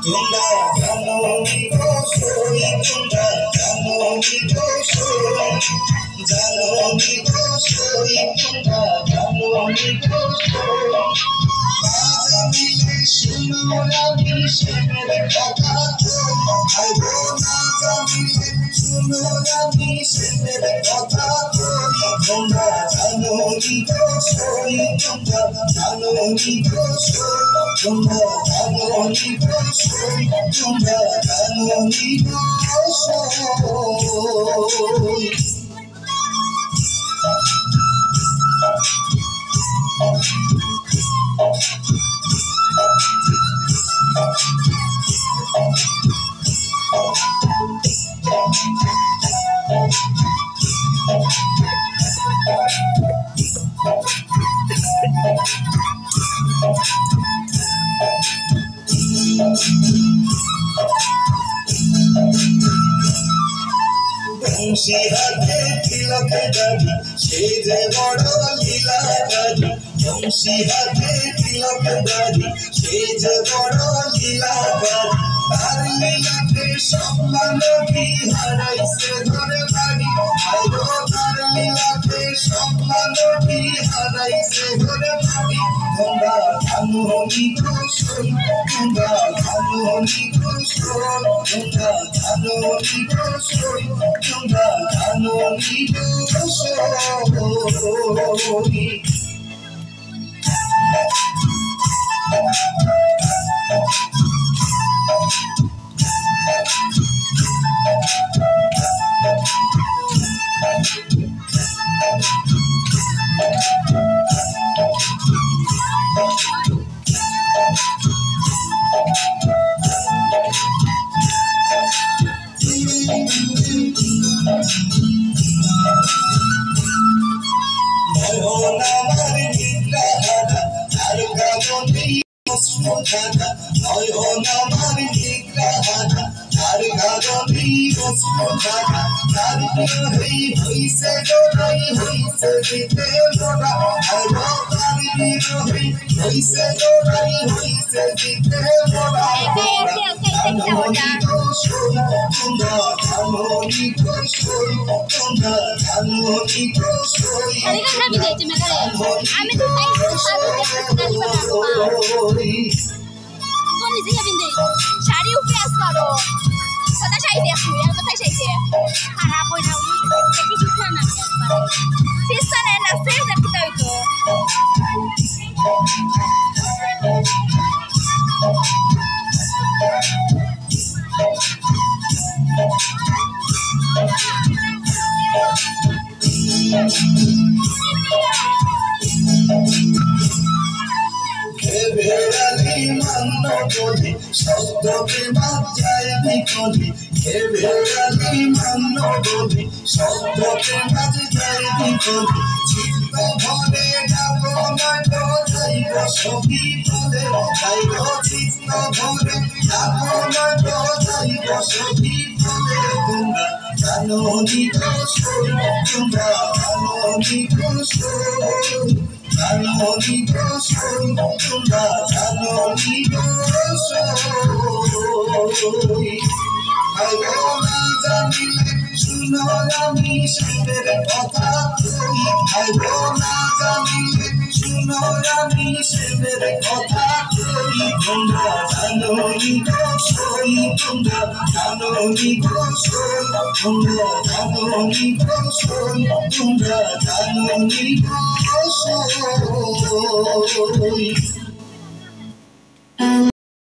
তোমরা জানো নিগোসই তোমরা জানো নিগোসই জানো নিগোসই তোমরা জানো নিগোসই জানিলে শুনো আমি সেনের কথা আইবো না জানিলে শুনো আমি সেনের কথা তোমরা জানো নিগোসই তোমরা জানো নিগোসই তোমরা জানো নিগোসই তোমরা জানো নিগোসই বংশী হাতে তিলক দাবি সে যে বড় লীলাকারী বংশী হাতে তিলক দাবি সে যে বড় লীলাকারী তার লীলাতে সম্মান হারাইছে ঘরে বাড়ি আইরো তার লীলাতে সম্মান হারাইছে ঘরে বাড়ি তোমরা জানো নিগোসই তোমরা জানো নিগোসই তোমরা জানো নিগোসই তোমরা জানো নিগোসই আমার নিদ্রা হারা আর গাবনি অস্মধানা নয়ন আমার নিদ্রা হারা আর গাবনি অস্মধানা তার বিরহই হইছে গোড়াই হইছে দিতে গোড়া আর তার বিরহই হইছে গোড়াই হইছে দিতে গোড়া তোমরা জানো নিগোসই তোমরা জানো নিগোসই আমি তো শাড়ি উপরে আসলো আরো কথা শাড়ি দিয়ে আসবি আর কোথায় শাড়ি দিয়ে খারাপ হয়ে যাও কিছু না ফিস্টানে না ফেস দেখতে হইতো বেড়ালি মান্য বলি শব্দকে বাজায় বিকলি হে বেড়ালি মান্য বলি শব্দকে বাজায় বিকলি চিত্ত ভরে ডাকো নয় যাইব সখী বলে যাইব চিত্ত ভরে ডাকো নয় যাইব সখী বলে তোমরা জানো নিগোসই তোমরা জানো নিগোসই জানো নিগোসই তোমরা জানো নিগোসই আইবো না জানিলে শুনো আমি সেনের কথা আইবো না জানিলে শুনো আমি সেনের কথা তোমরা জানো নিগোসই তোমরা জানো নিগোসই তোমরা জানো নিগোসই তোমরা জানো নিগোসই